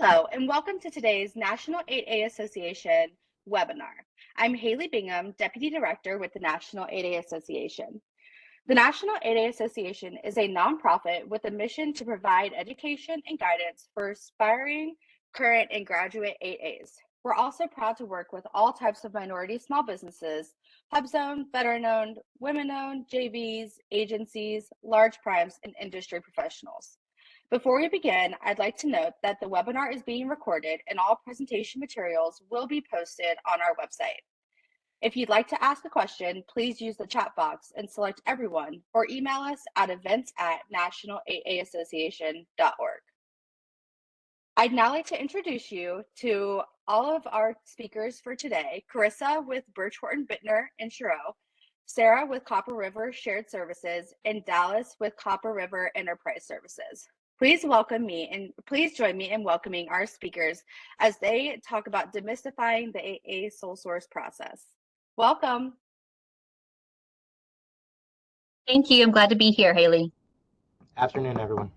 Hello, and welcome to today's National 8A Association webinar. I'm Haley Bingham, Deputy Director with the National 8A Association. The National 8A Association is a nonprofit with a mission to provide education and guidance for aspiring, current, and graduate 8As. We're also proud to work with all types of minority small businesses, HUBZone, veteran-owned, women-owned, JVs, agencies, large primes, and industry professionals. Before we begin, I'd like to note that the webinar is being recorded and all presentation materials will be posted on our website. If you'd like to ask a question, please use the chat box and select everyone or email us at events@national8aassociation.org. I'd now like to introduce you to all of our speakers for today: Carissa with Birch Horton Bittner and Chiro, Sarah with Copper River Shared Services, and Dallas with Copper River Enterprise Services. Please join me in welcoming our speakers as they talk about demystifying the 8A sole source process. Welcome. Thank you. I'm glad to be here, Haley. Afternoon, everyone.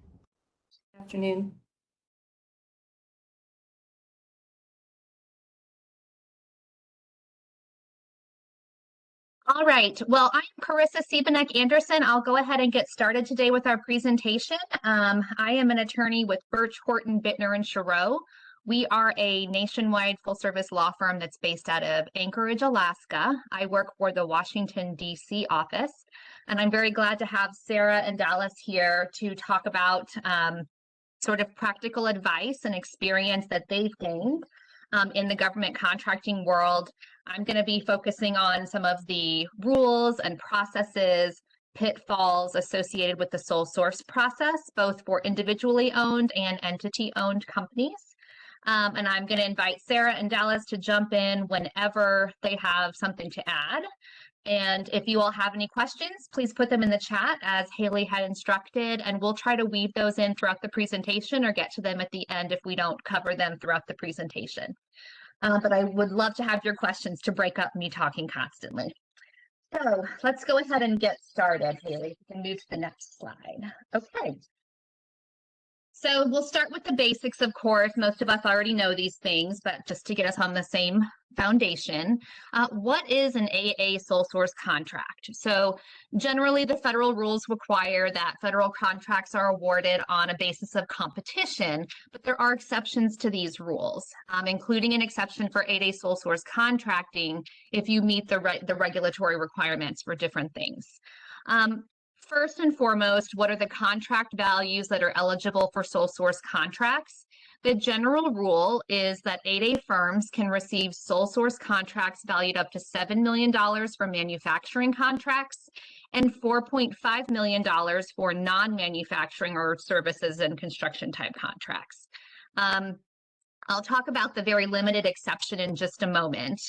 Afternoon. All right. Well, I'm Carissa Siebenek Anderson. I'll go ahead and get started today with our presentation. I am an attorney with Birch Horton Bittner and Chiro. We are a nationwide full-service law firm that's based out of Anchorage, Alaska. I work for the Washington, D.C. office, and I'm very glad to have Sarah and Dallas here to talk about sort of practical advice and experience that they've gained in the government contracting world. I'm going to be focusing on some of the rules and processes, pitfalls associated with the sole source process, both for individually owned and entity owned companies. And I'm going to invite Sarah and Dallas to jump in whenever they have something to add. And if you all have any questions, please put them in the chat as Haley had instructed, and we'll try to weave those in throughout the presentation or get to them at the end if we don't cover them throughout the presentation. But I would love to have your questions to break up me talking constantly. So let's go ahead and get started, Haley. We can move to the next slide. Okay. So we'll start with the basics, of course. Most of us already know these things, but just to get us on the same foundation, what is an AA sole source contract? So generally, the federal rules require that federal contracts are awarded on a basis of competition, but there are exceptions to these rules, including an exception for 8A sole source contracting if you meet the regulatory requirements for different things. First and foremost, what are the contract values that are eligible for sole source contracts? The general rule is that 8A firms can receive sole source contracts valued up to $7 million for manufacturing contracts and $4.5 million for non-manufacturing or services and construction type contracts. I'll talk about the very limited exception in just a moment.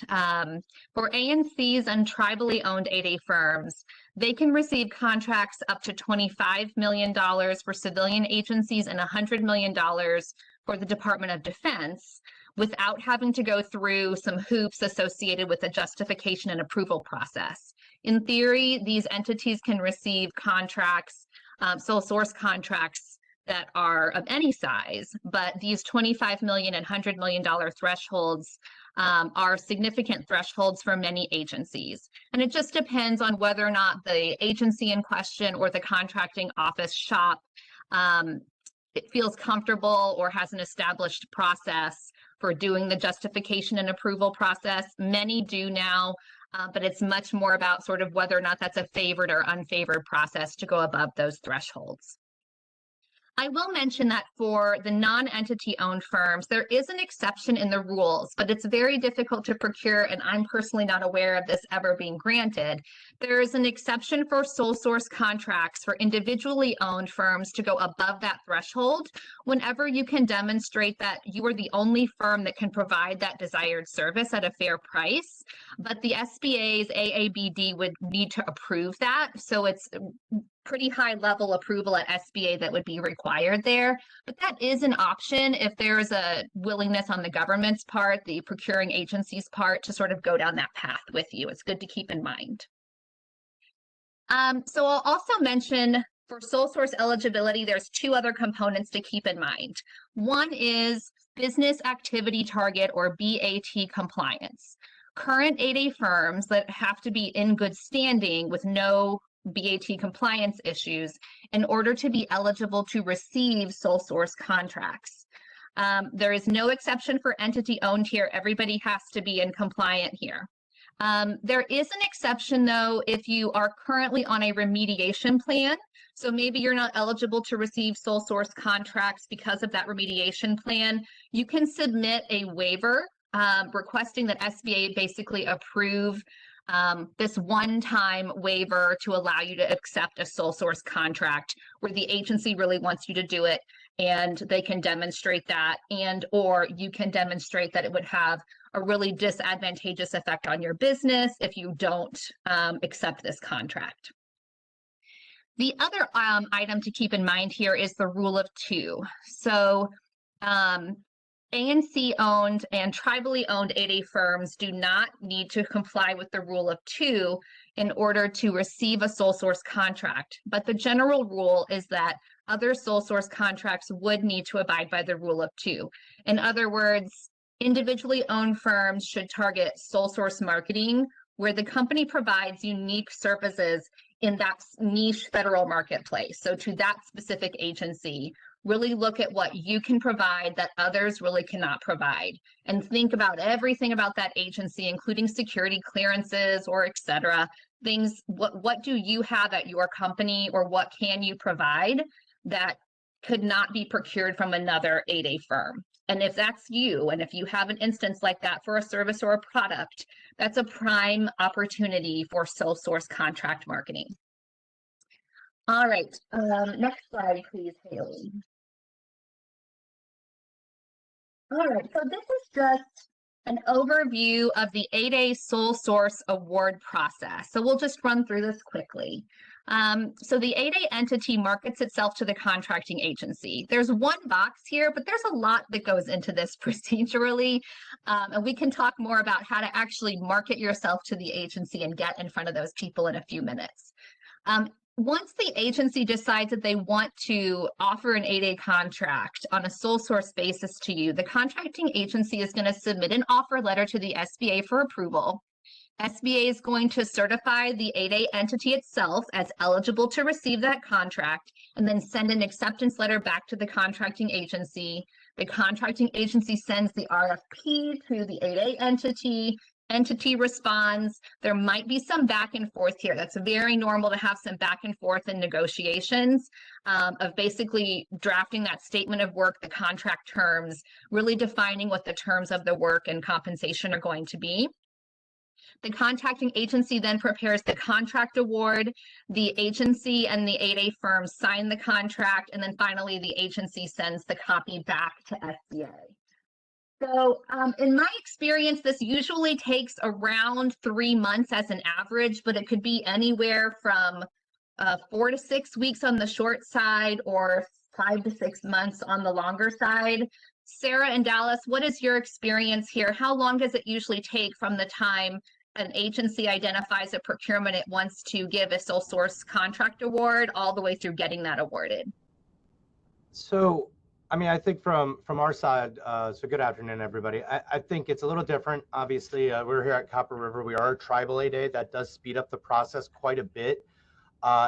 For ANCs and tribally owned 8A firms, they can receive contracts up to $25 million for civilian agencies and $100 million for the Department of Defense without having to go through some hoops associated with the justification and approval process. In theory, these entities can receive contracts, sole source contracts that are of any size, but these $25 million and $100 million thresholds are significant thresholds for many agencies. And it just depends on whether or not the agency in question or the contracting office shop it feels comfortable or has an established process for doing the justification and approval process. Many do now, but it's much more about sort of whether or not that's a favored or unfavored process to go above those thresholds. I will mention that for the non-entity owned firms, there is an exception in the rules, but it's very difficult to procure, and I'm personally not aware of this ever being granted. There is an exception for sole source contracts for individually owned firms to go above that threshold whenever you can demonstrate that you are the only firm that can provide that desired service at a fair price. But the SBA's AABD would need to approve that, so it's pretty high level approval at SBA that would be required there. But that is an option if there's a willingness on the government's part, the procuring agency's part, to sort of go down that path with you. It's good to keep in mind. So I'll also mention For sole source eligibility, there's two other components to keep in mind. One is business activity target or BAT compliance. Current 8A firms that have to be in good standing with no BAT compliance issues in order to be eligible to receive sole source contracts. There is no exception for entity owned here. Everybody has to be in compliant here. There is an exception though if you are currently on a remediation plan. So maybe you're not eligible to receive sole source contracts because of that remediation plan. You can submit a waiver requesting that SBA basically approve this one-time waiver to allow you to accept a sole source contract where the agency really wants you to do it and they can demonstrate that, and or you can demonstrate that it would have a really disadvantageous effect on your business if you don't accept this contract. The other item to keep in mind here is the rule of two. So ANC owned and tribally owned 8A firms do not need to comply with the rule of two in order to receive a sole source contract. But the general rule is that other sole source contracts would need to abide by the rule of two. In other words, individually owned firms should target sole source marketing where the company provides unique services in that niche federal marketplace. So to that specific agency, really look at what you can provide that others really cannot provide, and think about everything about that agency, including security clearances or et cetera. Things, what do you have at your company, or what can you provide that could not be procured from another 8A firm? And if that's you, and if you have an instance like that for a service or a product, that's a prime opportunity for sole source contract marketing. All right, next slide, please, Haley. All right, so this is just an overview of the 8A sole source award process. So we'll just run through this quickly. So the 8A entity markets itself to the contracting agency. There's one box here, but there's a lot that goes into this procedurally. And we can talk more about how to actually market yourself to the agency and get in front of those people in a few minutes. Once the agency decides that they want to offer an 8A contract on a sole source basis to you, the contracting agency is going to submit an offer letter to the SBA for approval. SBA is going to certify the 8A entity itself as eligible to receive that contract and then send an acceptance letter back to the contracting agency. The contracting agency sends the RFP to the 8A entity. Entity responds. There might be some back and forth here. That's very normal to have some back and forth in negotiations of basically drafting that statement of work, the contract terms, really defining what the terms of the work and compensation are going to be. The contracting agency then prepares the contract award. The agency and the 8A firm sign the contract, and then finally the agency sends the copy back to SBA. So in my experience, this usually takes around 3 months as an average, but it could be anywhere from 4 to 6 weeks on the short side or 5 to 6 months on the longer side. Sarah and Dallas, what is your experience here? How long does it usually take from the time an agency identifies a procurement it wants to give a sole source contract award all the way through getting that awarded? So, I mean, I think from our side, so good afternoon, everybody. I think it's a little different. Obviously, we're here at Copper River. We are a tribal 8A. That does speed up the process quite a bit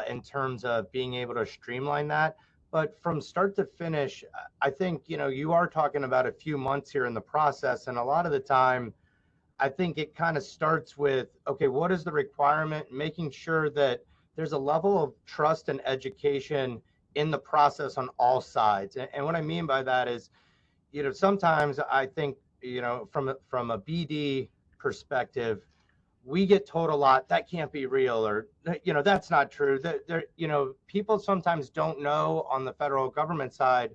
in terms of being able to streamline that. But from start to finish, I think, you know, you are talking about a few months here in the process. And a lot of the time, I think it kind of starts with, okay, what is the requirement? Making sure that there's a level of trust and education in the process on all sides. And what I mean by that is, you know, sometimes I think, you know, from a BD perspective, we get told a lot, that can't be real, or, you know, that's not true. You know, people sometimes don't know on the federal government side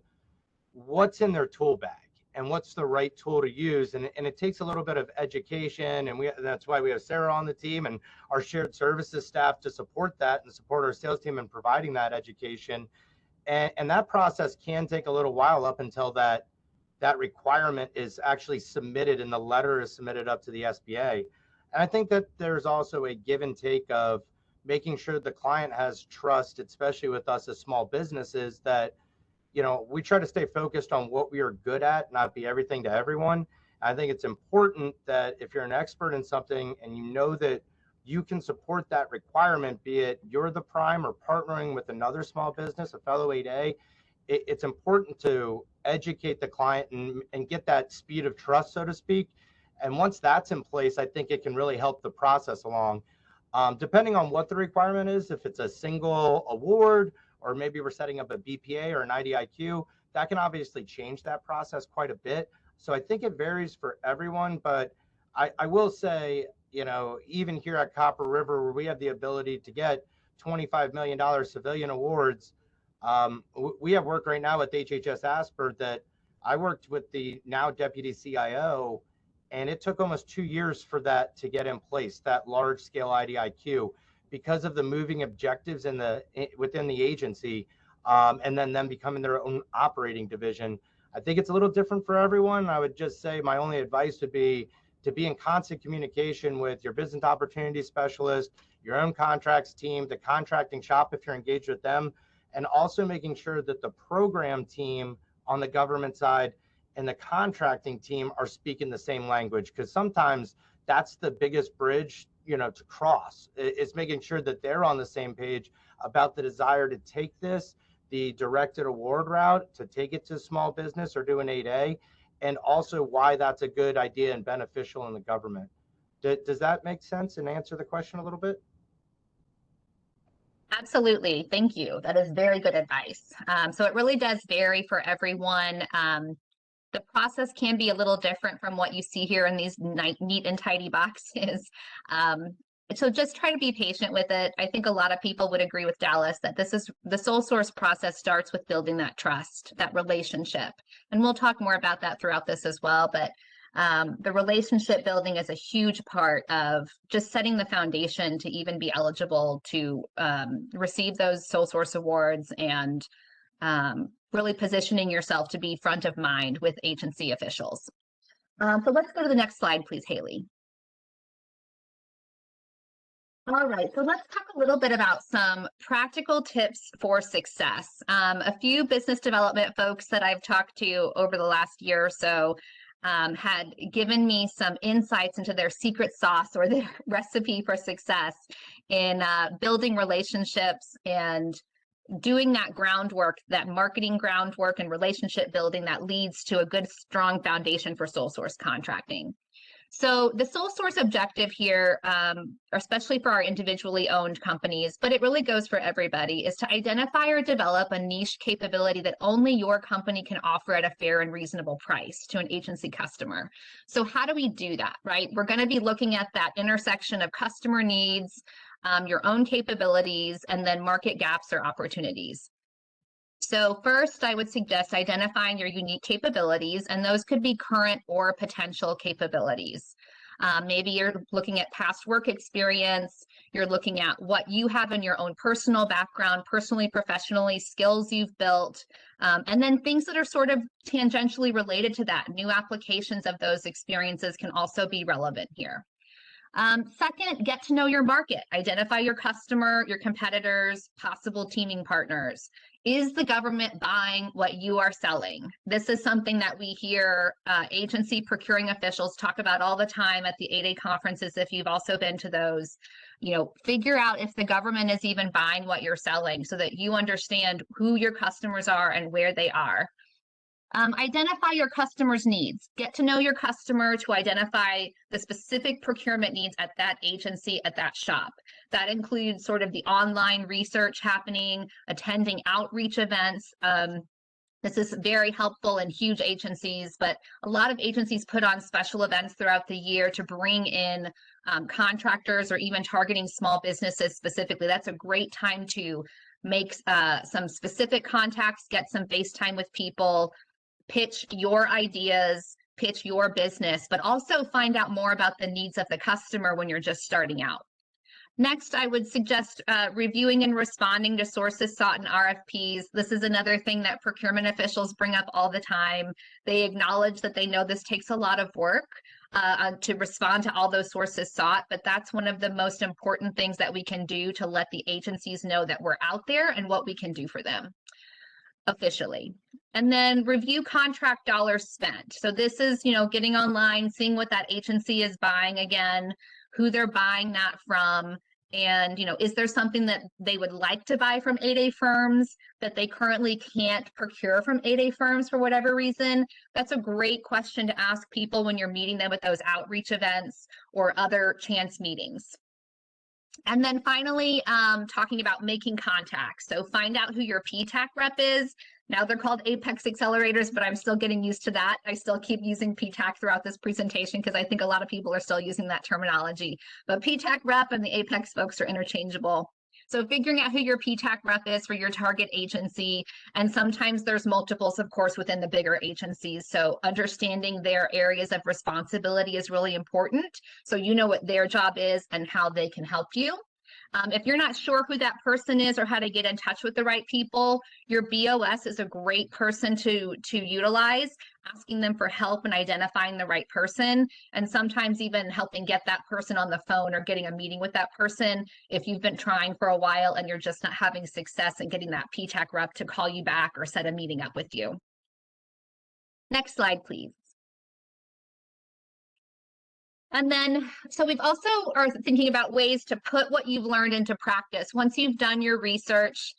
what's in their tool bag and what's the right tool to use. And it takes a little bit of education. And that's why we have Sarah on the team and our shared services staff to support that and support our sales team in providing that education. And that process can take a little while up until that requirement is actually submitted and the letter is submitted up to the SBA. And I think that there's also a give and take of making sure the client has trust, especially with us as small businesses, that, you know, we try to stay focused on what we are good at, not be everything to everyone. I think it's important that if you're an expert in something and you know that you can support that requirement, be it you're the prime or partnering with another small business, a fellow 8A, it's important to educate the client and get that speed of trust, so to speak. And once that's in place, I think it can really help the process along. Depending on what the requirement is, if it's a single award, or maybe we're setting up a BPA or an IDIQ, that can obviously change that process quite a bit. So I think it varies for everyone, but I will say, you know, even here at Copper River, where we have the ability to get $25 million civilian awards, we have work right now with HHS Asper that I worked with the now deputy CIO, and it took almost 2 years for that to get in place, that large scale IDIQ, because of the moving objectives within the agency, and then them becoming their own operating division. I think it's a little different for everyone. I would just say my only advice would be to be in constant communication with your business opportunity specialist, your own contracts team, the contracting shop if you're engaged with them, and also making sure that the program team on the government side and the contracting team are speaking the same language, because sometimes that's the biggest bridge, you know, to cross. It's making sure that they're on the same page about the desire to take this, the directed award route, to take it to small business or do an 8A, and also why that's a good idea and beneficial in the government. Does that make sense and answer the question a little bit? Absolutely. Thank you. That is very good advice. So it really does vary for everyone. The process can be a little different from what you see here in these neat and tidy boxes. So just try to be patient with it. I think a lot of people would agree with Dallas that the sole source process starts with building that trust, that relationship. And we'll talk more about that throughout this as well. But the relationship building is a huge part of just setting the foundation to even be eligible to receive those sole source awards, and really positioning yourself to be front of mind with agency officials. So let's go to the next slide, please, Haley. All right, so let's talk a little bit about some practical tips for success. A few business development folks that I've talked to over the last year or so had given me some insights into their secret sauce or their recipe for success in building relationships and doing that groundwork, that marketing groundwork and relationship building that leads to a good, strong foundation for sole source contracting. So the sole source objective here, especially for our individually owned companies, but it really goes for everybody, is to identify or develop a niche capability that only your company can offer at a fair and reasonable price to an agency customer. So how do we do that, right? We're going to be looking at that intersection of customer needs, your own capabilities, and then market gaps or opportunities. So first, I would suggest identifying your unique capabilities, and those could be current or potential capabilities. Maybe you're looking at past work experience, you're looking at what you have in your own personal background, personally, professionally, skills you've built, and then things that are sort of tangentially related to that. New applications of those experiences can also be relevant here. Second, get to know your market. Identify your customer, your competitors, possible teaming partners. Is the government buying what you are selling? This is something that we hear agency procuring officials talk about all the time at the 8A conferences. If you've also been to those, you know, figure out if the government is even buying what you're selling so that you understand who your customers are and where they are. Identify your customer's needs. Get to know your customer to identify the specific procurement needs at that agency, at that shop. That includes sort of the online research happening, attending outreach events. This is very helpful in huge agencies, but a lot of agencies put on special events throughout the year to bring in contractors or even targeting small businesses specifically. That's a great time to make some specific contacts, get some face time with people, pitch your ideas, pitch your business, but also find out more about the needs of the customer when you're just starting out. Next, I would suggest reviewing and responding to sources sought in RFPs. This is another thing that procurement officials bring up all the time. They acknowledge that they know this takes a lot of work to respond to all those sources sought, but that's one of the most important things that we can do to let the agencies know that we're out there and what we can do for them officially. And then review contract dollars spent. So this is, getting online, seeing what that agency is buying again, who they're buying that from, and, is there something that they would like to buy from 8A firms that they currently can't procure from 8A firms for whatever reason? That's a great question to ask people when you're meeting them at those outreach events or other chance meetings. And then finally, talking about making contacts. So find out who your PTAC rep is. Now they're called Apex Accelerators, but I'm still getting used to that. I still keep using PTAC throughout this presentation because I think a lot of people are still using that terminology. But PTAC rep and the Apex folks are interchangeable. So figuring out who your PTAC rep is for your target agency, and sometimes there's multiples, of course, within the bigger agencies. So understanding their areas of responsibility is really important. So you know what their job is and how they can help you. If you're not sure who that person is or how to get in touch with the right people, your BOS is a great person to utilize, asking them for help in identifying the right person, and sometimes even helping get that person on the phone or getting a meeting with that person if you've been trying for a while and you're just not having success in getting that PTAC rep to call you back or set a meeting up with you. Next slide, please. And then, so we've also are thinking about ways to put what you've learned into practice. Once you've done your research,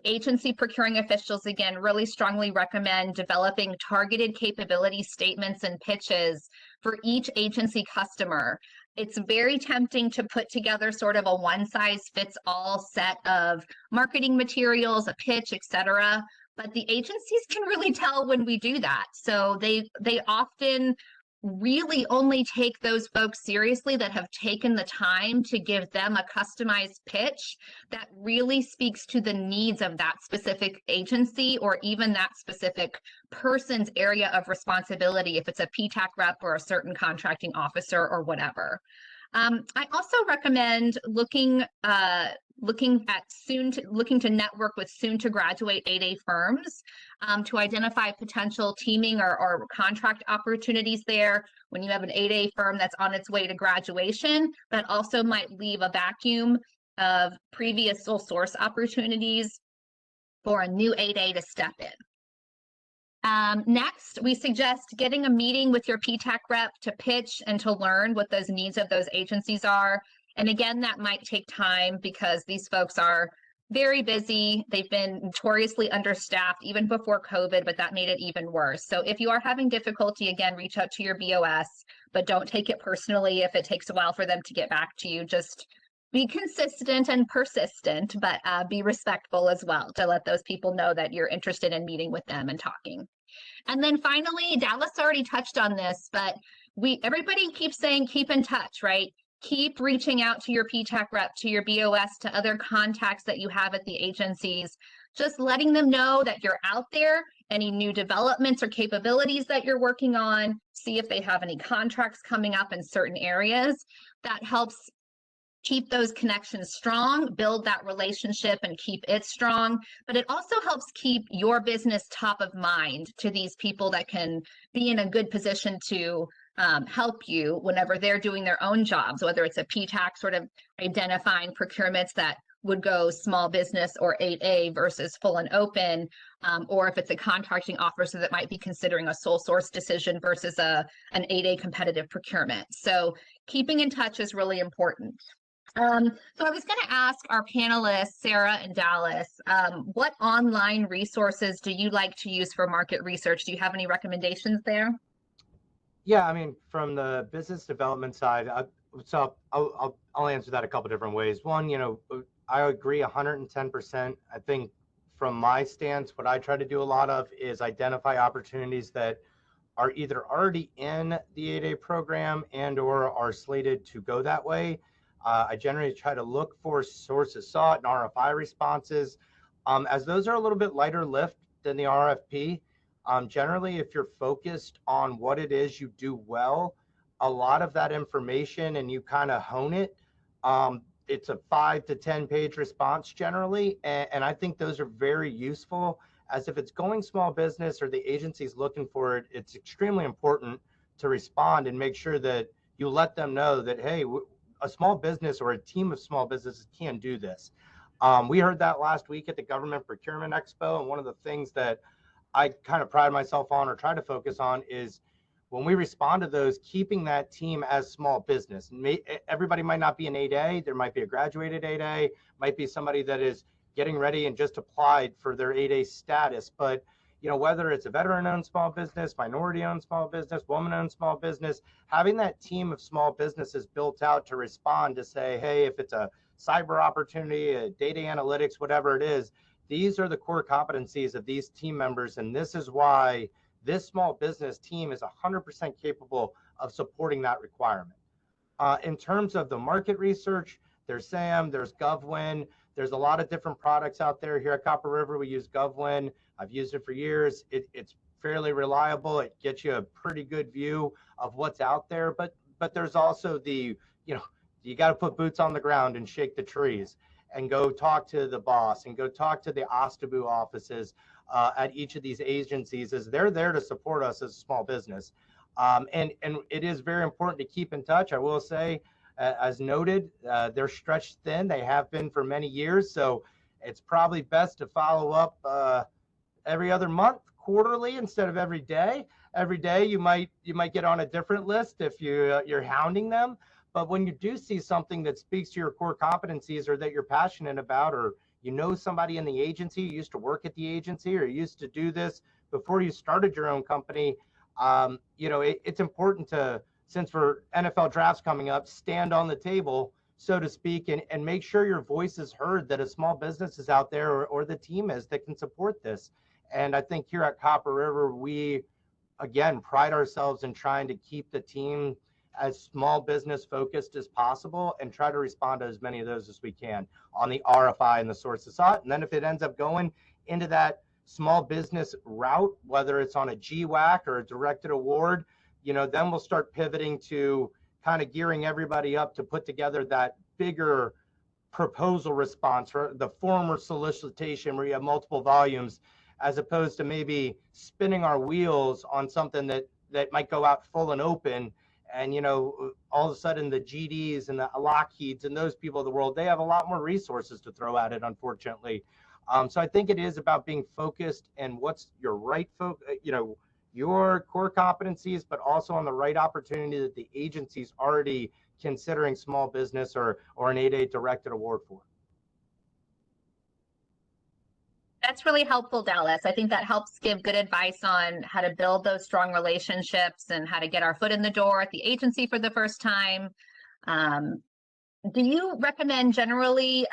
agency procuring officials, again, really strongly recommend developing targeted capability statements and pitches for each agency customer. It's very tempting to put together sort of a one-size-fits-all set of marketing materials, a pitch, etc. But the agencies can really tell when we do that. So they often really only take those folks seriously that have taken the time to give them a customized pitch that really speaks to the needs of that specific agency or even that specific person's area of responsibility, if it's a PTAC rep or a certain contracting officer or whatever. I also recommend looking to network with soon to graduate 8A firms to identify potential teaming or contract opportunities there. When you have an 8A firm that's on its way to graduation, that also might leave a vacuum of previous sole source opportunities for a new 8A to step in. Next, we suggest getting a meeting with your PTAC rep to pitch and to learn what those needs of those agencies are. And again, that might take time because these folks are very busy. They've been notoriously understaffed even before COVID, but that made it even worse. So if you are having difficulty, again, reach out to your BOS, but don't take it personally if it takes a while for them to get back to you. Just be consistent and persistent, but be respectful as well to let those people know that you're interested in meeting with them and talking. And then finally, Dallas already touched on this, but everybody keeps saying keep in touch, right? Keep reaching out to your PTAC rep, to your BOS, to other contacts that you have at the agencies, just letting them know that you're out there, any new developments or capabilities that you're working on, see if they have any contracts coming up in certain areas. That helps keep those connections strong, build that relationship and keep it strong, but it also helps keep your business top of mind to these people that can be in a good position to help you whenever they're doing their own jobs, whether it's a PTAC sort of identifying procurements that would go small business or 8A versus full and open, or if it's a contracting officer that might be considering a sole source decision versus an 8A competitive procurement. So keeping in touch is really important. So I was going to ask our panelists, Sarah and Dallas, what online resources do you like to use for market research? Do you have any recommendations there? Yeah, I mean, from the business development side, so I'll answer that a couple different ways. One, I agree 110%. I think from my stance, what I try to do a lot of is identify opportunities that are either already in the 8A program and or are slated to go that way. I generally try to look for sources sought and RFI responses, as those are a little bit lighter lift than the RFP. Generally, if you're focused on what it is you do well, a lot of that information and you kind of hone it, it's a 5 to 10 page response generally. And I think those are very useful, as if it's going small business or the agency's looking for it, it's extremely important to respond and make sure that you let them know that, hey, a small business or a team of small businesses can do this. We heard that last week at the Government Procurement Expo. And one of the things that I kind of pride myself on or try to focus on is when we respond to those, keeping that team as small business. Everybody might not be an 8A. There might be a graduated 8A, might be somebody that is getting ready and just applied for their 8A status. But whether it's a veteran-owned small business, minority-owned small business, woman-owned small business, having that team of small businesses built out to respond to say, hey, if it's a cyber opportunity, a data analytics, whatever it is, these are the core competencies of these team members. And this is why this small business team is 100% capable of supporting that requirement. In terms of the market research, there's SAM, there's GovWin, there's a lot of different products out there. Here at Copper River, we use GovWin. I've used it for years. It's fairly reliable. It gets you a pretty good view of what's out there. But there's also you got to put boots on the ground and shake the trees and go talk to the boss and go talk to the OSTABU offices at each of these agencies, as they're there to support us as a small business. And it is very important to keep in touch. I will say, as noted, they're stretched thin. They have been for many years. So it's probably best to follow up every other month, quarterly, instead of every day. Every day you might get on a different list if you're hounding them. But when you do see something that speaks to your core competencies or that you're passionate about, or somebody in the agency, you used to work at the agency or you used to do this before you started your own company, it's important to, since for NFL drafts coming up, stand on the table, so to speak, and make sure your voice is heard, that a small business is out there or the team is that can support this. And I think here at Copper River, we, again, pride ourselves in trying to keep the team as small business focused as possible and try to respond to as many of those as we can on the RFI and the source of thought. And then if it ends up going into that small business route, whether it's on a GWAC or a directed award, then we'll start pivoting to kind of gearing everybody up to put together that bigger proposal response, or the former solicitation where you have multiple volumes, as opposed to maybe spinning our wheels on something that might go out full and open. And, all of a sudden the GDs and the Lockheeds and those people of the world, they have a lot more resources to throw at it, unfortunately. So I think it is about being focused and what's your right your core competencies, but also on the right opportunity that the agency's already considering small business or an 8A directed award for. That's really helpful, Dallas. I think that helps give good advice on how to build those strong relationships and how to get our foot in the door at the agency for the first time. Do you recommend generally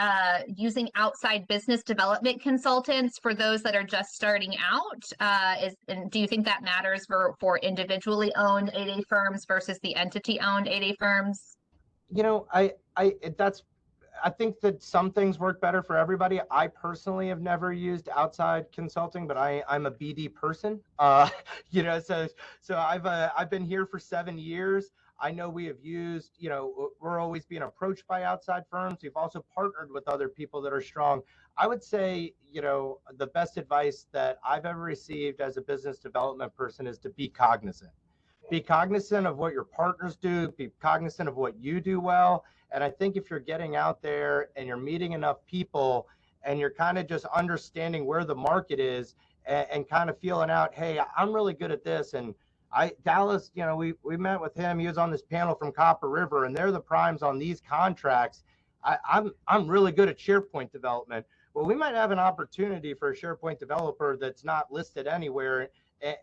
using outside business development consultants for those that are just starting out? And do you think that matters for individually owned 8A firms versus the entity-owned 8A firms? I think that some things work better for everybody. I personally have never used outside consulting, but I'm a BD person. So I've been here for 7 years. I know we have used, we're always being approached by outside firms. We've also partnered with other people that are strong. I would say, the best advice that I've ever received as a business development person is to be cognizant. Be cognizant of what your partners do, be cognizant of what you do well. And I think if you're getting out there and you're meeting enough people and you're kind of just understanding where the market is and kind of feeling out, hey, I'm really good at this. And Dallas, we met with him. He was on this panel from Copper River, and they're the primes on these contracts. I'm really good at SharePoint development. Well, we might have an opportunity for a SharePoint developer that's not listed anywhere.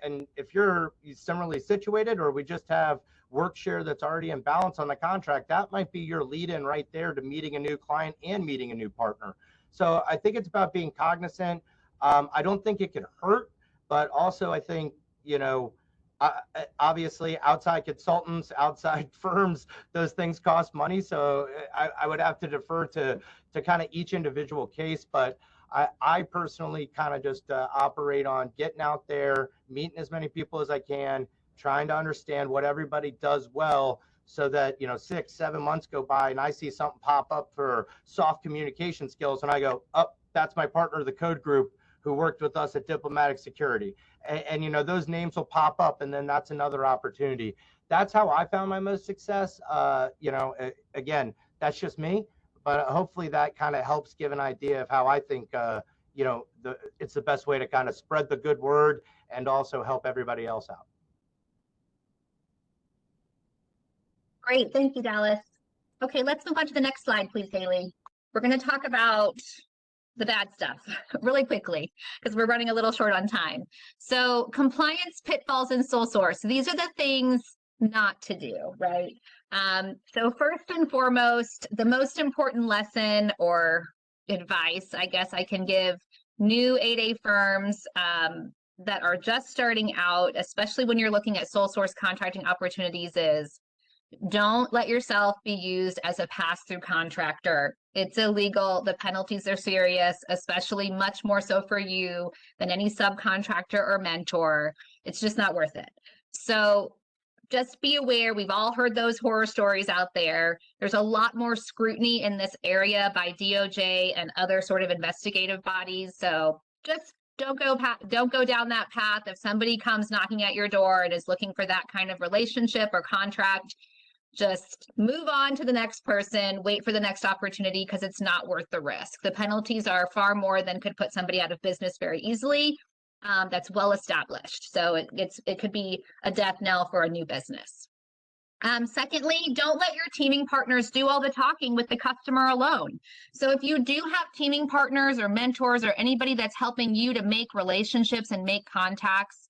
And if you're similarly situated, or we just have work share that's already in balance on the contract, that might be your lead in right there to meeting a new client and meeting a new partner. So I think it's about being cognizant. I don't think it could hurt, but also I think, obviously outside consultants, outside firms, those things cost money. So I would have to defer to kind of each individual case. But I personally kind of just operate on getting out there, meeting as many people as I can, trying to understand what everybody does well, so that, 6, 7 months go by and I see something pop up for soft communication skills and I go, oh, that's my partner of the code group who worked with us at Diplomatic Security. And those names will pop up, and then that's another opportunity. That's how I found my most success. Again, that's just me, but hopefully that kind of helps give an idea of how I think, it's the best way to kind of spread the good word and also help everybody else out. Great, thank you, Dallas. Okay, let's move on to the next slide, please, Haley. We're going to talk about the bad stuff really quickly because we're running a little short on time. So compliance pitfalls and sole source. These are the things not to do, right? So first and foremost, the most important lesson or advice, I guess I can give new 8A firms that are just starting out, especially when you're looking at sole source contracting opportunities, is don't let yourself be used as a pass-through contractor. It's illegal. The penalties are serious, especially much more so for you than any subcontractor or mentor. It's just not worth it. So just be aware, we've all heard those horror stories out there. There's a lot more scrutiny in this area by DOJ and other sort of investigative bodies. So just don't go down that path. If somebody comes knocking at your door and is looking for that kind of relationship or contract, just move on to the next person, wait for the next opportunity, because it's not worth the risk. The penalties are far more than could put somebody out of business very easily. That's well established. So it could be a death knell for a new business. Secondly, don't let your teaming partners do all the talking with the customer alone. So if you do have teaming partners or mentors or anybody that's helping you to make relationships and make contacts,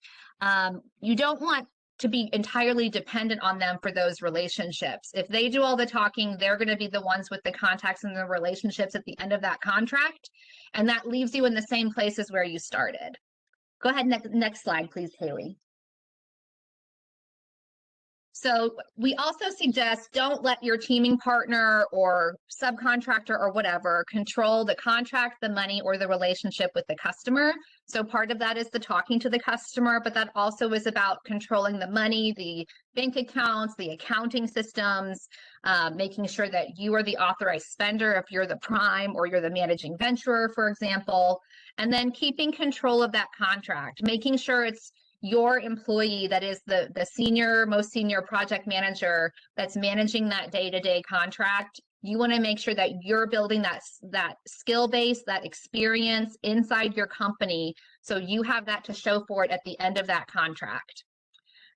you don't want to be entirely dependent on them for those relationships. If they do all the talking, they're going to be the ones with the contacts and the relationships at the end of that contract. And that leaves you in the same place as where you started. Go ahead, next slide, please, Haley. So we also suggest don't let your teaming partner or subcontractor or whatever control the contract, the money, or the relationship with the customer. So part of that is the talking to the customer, but that also is about controlling the money, the bank accounts, the accounting systems, making sure that you are the authorized spender if you're the prime or you're the managing venturer, for example, and then keeping control of that contract, making sure it's your employee that is the most senior project manager that's managing that day-to-day contract. You want to make sure that you're building that skill base, that experience inside your company, so you have that to show for it at the end of that contract.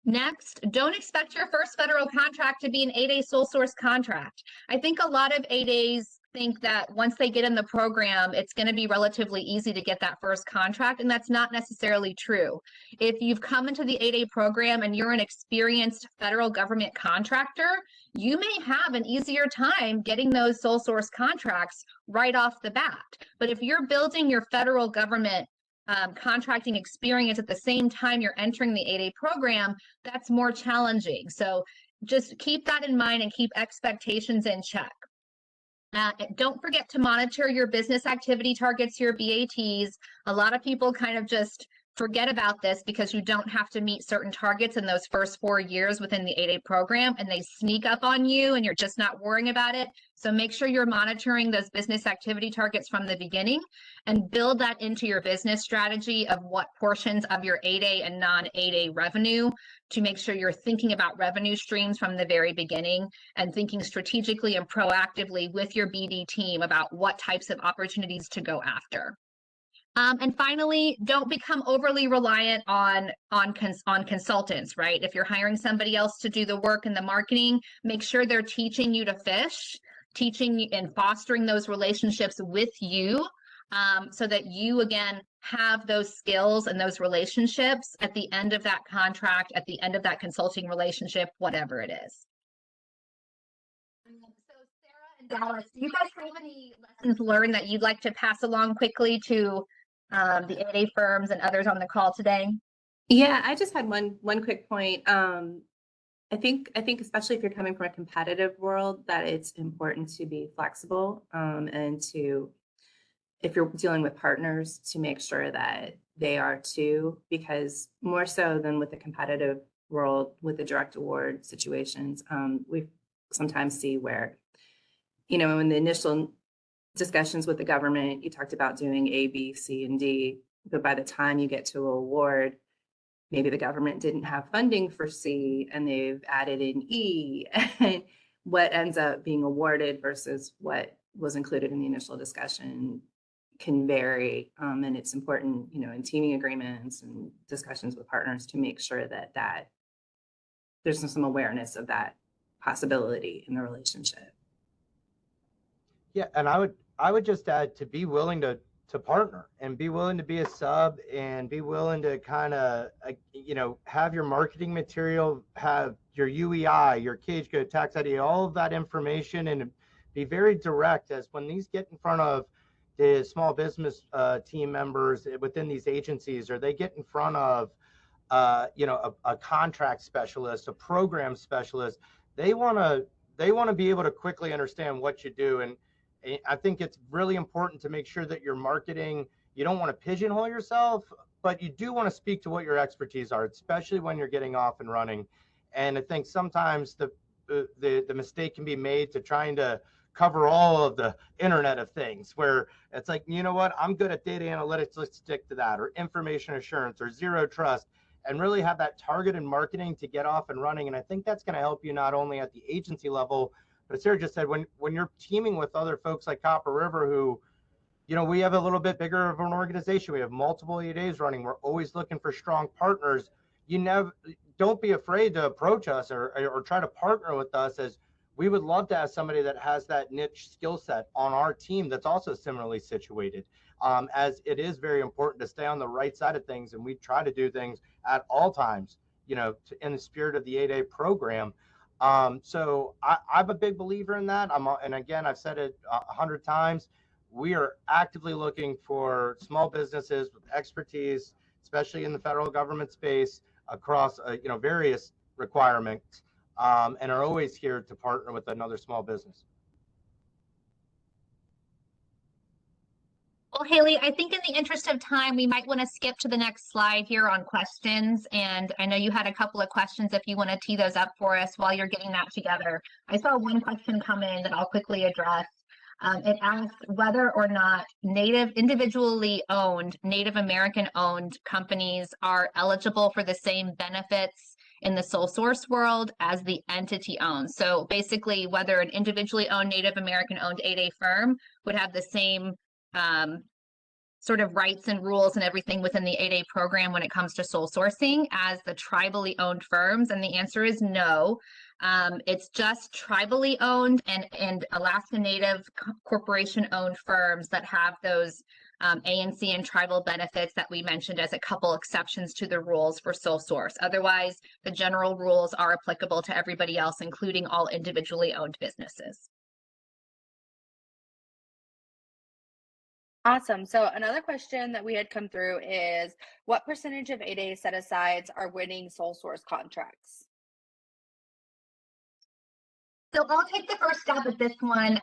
Next, don't expect your first federal contract to be an 8A sole source contract. I think a lot of 8As think that once they get in the program, it's going to be relatively easy to get that first contract, and that's not necessarily true. If you've come into the 8A program and you're an experienced federal government contractor, you may have an easier time getting those sole source contracts right off the bat. But if you're building your federal government contracting experience at the same time you're entering the 8A program, that's more challenging. So just keep that in mind and keep expectations in check. Don't forget to monitor your business activity targets, your BATs. A lot of people kind of just forget about this because you don't have to meet certain targets in those first 4 years within the 8A program, and they sneak up on you and you're just not worrying about it. So make sure you're monitoring those business activity targets from the beginning and build that into your business strategy of what portions of your 8A and non-8A revenue, to make sure you're thinking about revenue streams from the very beginning and thinking strategically and proactively with your BD team about what types of opportunities to go after. And finally, don't become overly reliant on consultants, right? If you're hiring somebody else to do the work and the marketing, make sure they're teaching you to fish, teaching and fostering those relationships with you, so that you, again, have those skills and those relationships at the end of that contract, at the end of that consulting relationship, whatever it is. So Sarah and Dallas, do you guys have any lessons learned that you'd like to pass along quickly to the 8A firms and others on the call today? Yeah, I just had one quick point. I think especially if you're coming from a competitive world, that it's important to be flexible, and to, if you're dealing with partners, to make sure that they are too, because more so than with the competitive world with the direct award situations, we sometimes see where, you know, in the initial discussions with the government, you talked about doing A, B, C, and D, but by the time you get to award, maybe the government didn't have funding for C and they've added in E, and what ends up being awarded versus what was included in the initial discussion can vary. And it's important, you know, in teaming agreements and discussions with partners to make sure that there's some awareness of that possibility in the relationship. Yeah, and I would just add to be willing to partner and be willing to be a sub and be willing to kind of you know, have your marketing material, have your UEI, your cage code, tax ID, all of that information, and be very direct as when these get in front of the small business team members within these agencies, or they get in front of you know, a contract specialist, a program specialist, they want to be able to quickly understand what you do. And I think it's really important to make sure that your marketing, you don't want to pigeonhole yourself, but you do want to speak to what your expertise are, especially when you're getting off and running. And I think sometimes the mistake can be made to trying to cover all of the Internet of Things, where it's like, you know what, I'm good at data analytics, let's stick to that, or information assurance, or zero trust, and really have that targeted marketing to get off and running. And I think that's going to help you not only at the agency level, but as Sarah just said, when you're teaming with other folks like Copper River, who, you know, we have a little bit bigger of an organization. We have multiple EAs running. We're always looking for strong partners. Don't be afraid to approach us or try to partner with us, as we would love to have somebody that has that niche skill set on our team that's also similarly situated. As it is very important to stay on the right side of things, and we try to do things at all times, you know, in the spirit of the 8A program. So I'm a big believer in that. And again, I've said it 100 times. We are actively looking for small businesses with expertise, especially in the federal government space, across you know, various requirements, and are always here to partner with another small business. Well, Haley, I think in the interest of time, we might want to skip to the next slide here on questions. And I know you had a couple of questions if you want to tee those up for us while you're getting that together. I saw one question come in that I'll quickly address. It asks whether or not individually owned, Native American owned companies are eligible for the same benefits in the sole source world as the entity owns. So basically, whether an individually owned Native American owned 8A firm would have the same sort of rights and rules and everything within the 8A program when it comes to sole sourcing as the tribally owned firms. And the answer is no. It's just tribally owned and Alaska Native Corporation owned firms that have those ANC and tribal benefits that we mentioned as a couple exceptions to the rules for sole source. Otherwise, the general rules are applicable to everybody else, including all individually owned businesses. Awesome. So another question that we had come through is, what percentage of 8A set-asides are winning sole source contracts? So I'll take the first stab at this one.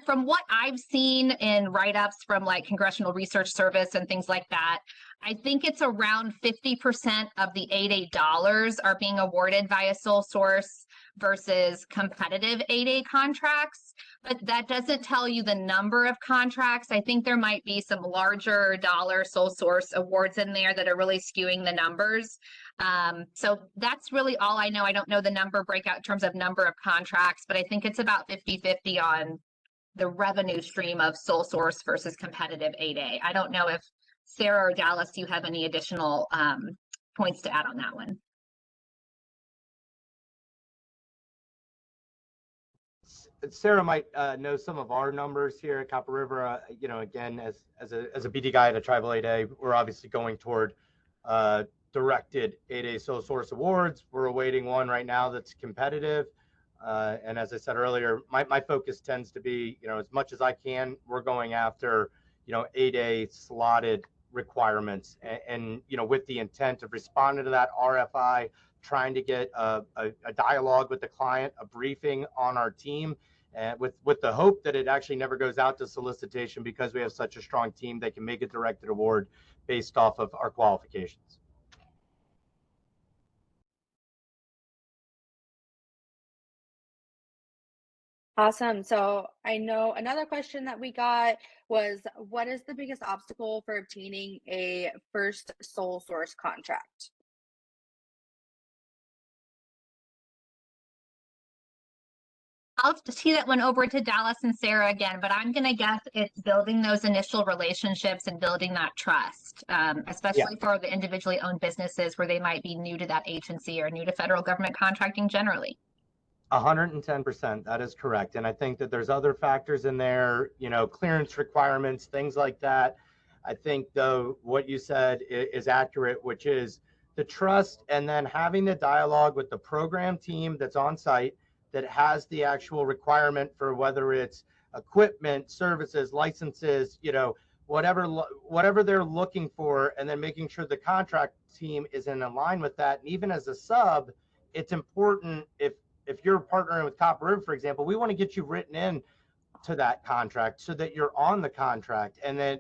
From what I've seen in write-ups from like Congressional Research Service and things like that, I think it's around 50% of the 8A dollars are being awarded via sole source versus competitive 8A contracts. But that doesn't tell you the number of contracts. I think there might be some larger dollar sole source awards in there that are really skewing the numbers. So that's really all I know. I don't know the number breakout in terms of number of contracts, but I think it's about 50-50 on the revenue stream of sole source versus competitive 8A. I don't know if Sarah or Dallas, you have any additional points to add on that one. Sarah might know some of our numbers here at Copper River. You know, again, as a BD guy at a tribal 8A, we're obviously going toward directed 8A sole source awards. We're awaiting one right now that's competitive. And as I said earlier, my focus tends to be, you know, as much as I can, we're going after, you know, 8A slotted requirements, and you know, with the intent of responding to that RFI, trying to get a dialogue with the client, a briefing on our team, and with the hope that it actually never goes out to solicitation, because we have such a strong team that can make a directed award based off of our qualifications. Awesome. So I know another question that we got was, what is the biggest obstacle for obtaining a first sole source contract? I'll tee that one over to Dallas and Sarah again, but I'm going to guess it's building those initial relationships and building that trust, Yeah. especially for the individually owned businesses where they might be new to that agency or new to federal government contracting generally. 110%. That is correct. And I think that there's other factors in there, clearance requirements, things like that. I think, though, what you said is accurate, which is the trust and then having the dialogue with the program team that's on site that has the actual requirement for whether it's equipment, services, licenses, whatever they're looking for, and then making sure the contract team is in line with that. And even as a sub, it's important if you're partnering with Copper River, for example, we want to get you written in to that contract so that you're on the contract and then,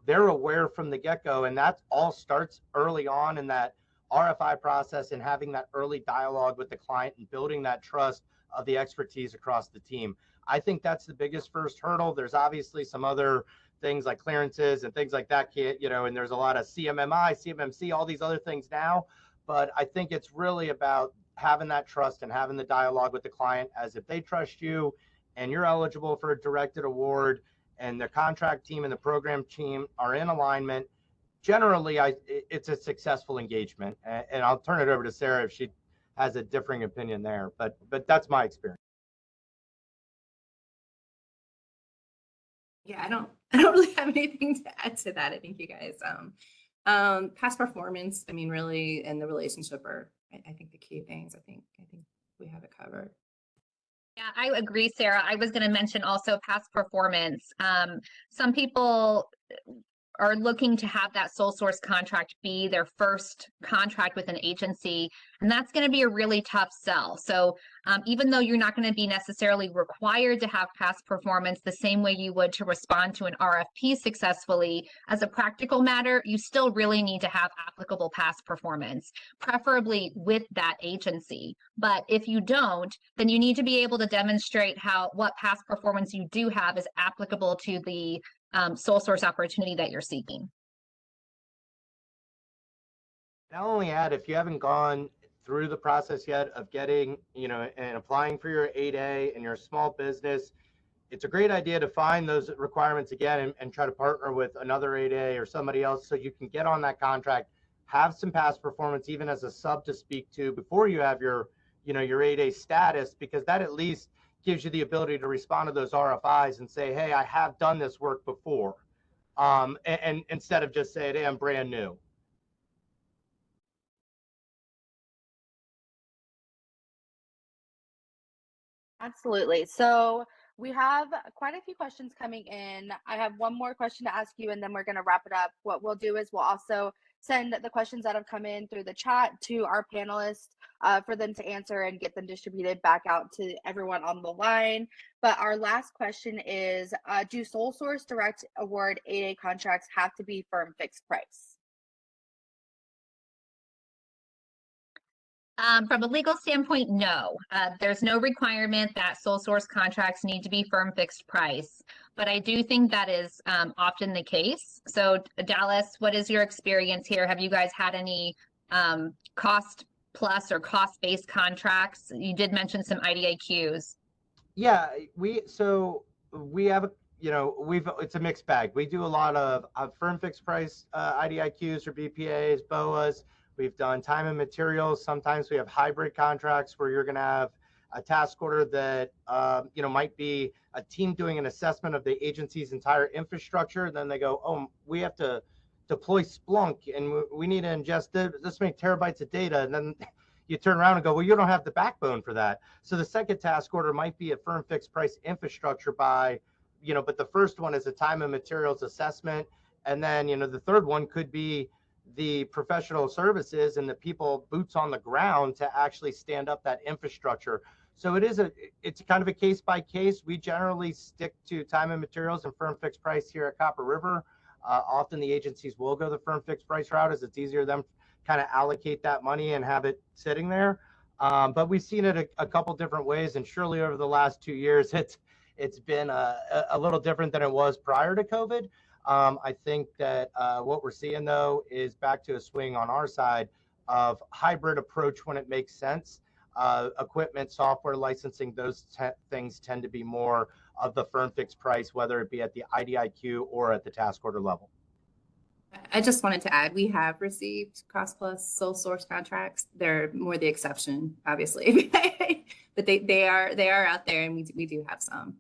they're aware from the get-go. And that all starts early on in that RFI process and having that early dialogue with the client and building that trust of the expertise across the team. I think that's the biggest first hurdle. There's obviously some other things like clearances and things like that, and there's a lot of CMMI, CMMC, all these other things now. But I think it's really about having that trust and having the dialogue with the client as if they trust you and you're eligible for a directed award and the contract team and the program team are in alignment. Generally, it's a successful engagement. And I'll turn it over to Sarah if she has a differing opinion there. But that's my experience. Yeah, I don't really have anything to add to that. I think you guys past performance, I mean, really, and the relationship are I think the key things. I think we have it covered. Yeah, I agree, Sarah. I was going to mention also past performance. Some people are looking to have that sole source contract be their first contract with an agency, and that's going to be a really tough sell. So even though you're not going to be necessarily required to have past performance the same way you would to respond to an RFP successfully, as a practical matter, you still really need to have applicable past performance, preferably with that agency. But if you don't, then you need to be able to demonstrate what past performance you do have is applicable to the sole source opportunity that you're seeking. I'll only add, if you haven't gone through the process yet of getting, and applying for your 8A and your small business, it's a great idea to find those requirements again and try to partner with another 8A or somebody else so you can get on that contract, have some past performance, even as a sub to speak to before you have your 8A status, because that at least gives you the ability to respond to those RFIs and say, hey, I have done this work before. And instead of just saying, hey, I'm brand new. Absolutely. So we have quite a few questions coming in. I have one more question to ask you, and then we're going to wrap it up. What we'll do is we'll also send the questions that have come in through the chat to our panelists for them to answer and get them distributed back out to everyone on the line. But our last question is, do sole source direct award 8A contracts have to be firm fixed price? From a legal standpoint, no. There's no requirement that sole source contracts need to be firm fixed price, but I do think that is often the case. So Dallas, what is your experience here? Have you guys had any cost plus or cost based contracts? You did mention some IDIQs. Yeah, we have it's a mixed bag. We do a lot of firm fixed price IDIQs or BPAs, BOAs. We've done time and materials. Sometimes we have hybrid contracts where you're going to have a task order that might be a team doing an assessment of the agency's entire infrastructure. Then they go, oh, we have to deploy Splunk and we need to ingest this many terabytes of data. And then you turn around and go, well, you don't have the backbone for that. So the second task order might be a firm fixed price infrastructure but the first one is a time and materials assessment. And then, the third one could be the professional services and the people boots on the ground to actually stand up that infrastructure. So it's kind of a case by case. We generally stick to time and materials and firm fixed price here at Copper River. Often the agencies will go the firm fixed price route as it's easier for them kind of allocate that money and have it sitting there. But we've seen it a couple different ways, and surely over the last 2 years, it's been a little different than it was prior to COVID. I think that what we're seeing though is back to a swing on our side of hybrid approach when it makes sense. Equipment, software licensing, those things tend to be more of the firm fixed price, whether it be at the IDIQ or at the task order level. I just wanted to add, we have received cost plus sole source contracts. They're more the exception, obviously, but they are out there, and we do have some.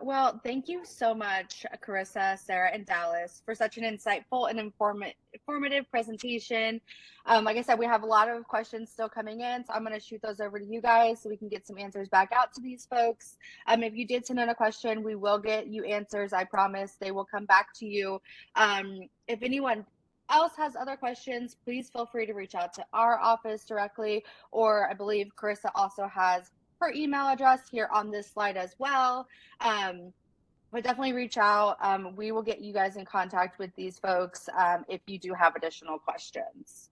Well, thank you so much, Carissa, Sarah, and Dallas, for such an insightful and informative presentation. Like I said, we have a lot of questions still coming in, so I'm going to shoot those over to you guys so we can get some answers back out to these folks. If you did send in a question, we will get you answers. I promise they will come back to you. If anyone else has other questions, please feel free to reach out to our office directly, or I believe Carissa also has her email address here on this slide as well. But definitely reach out. We will get you guys in contact with these folks if you do have additional questions.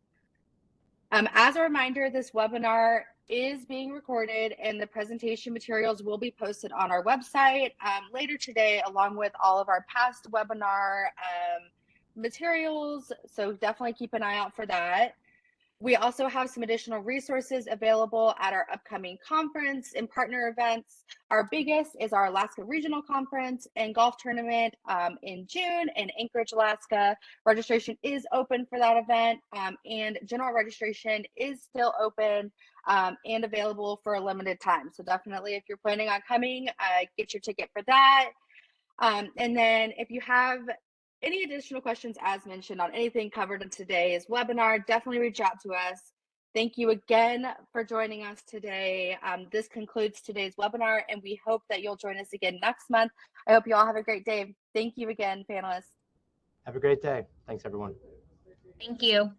As a reminder, this webinar is being recorded and the presentation materials will be posted on our website later today, along with all of our past webinar materials. So definitely keep an eye out for that. We also have some additional resources available at our upcoming conference and partner events. Our biggest is our Alaska Regional Conference and Golf Tournament in June in Anchorage, Alaska. Registration is open for that event, and general registration is still open and available for a limited time. So definitely, if you're planning on coming, get your ticket for that. And then if you have any additional questions, as mentioned, on anything covered in today's webinar, definitely reach out to us. Thank you again for joining us today. This concludes today's webinar, and we hope that you'll join us again next month. I hope you all have a great day. Thank you again, panelists. Have a great day. Thanks, everyone. Thank you.